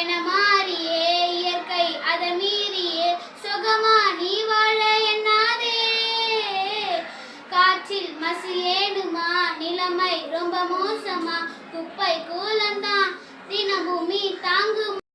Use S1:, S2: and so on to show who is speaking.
S1: என மாறியே இயற்கை அதை மீறியே சுகமா நீ வாழ எண்ணாதே. காற்றில் மசி ஏனுமா நிலைமை ரொம்ப மோசமா குப்பை கூலந்தான் தினபூமி தாங்க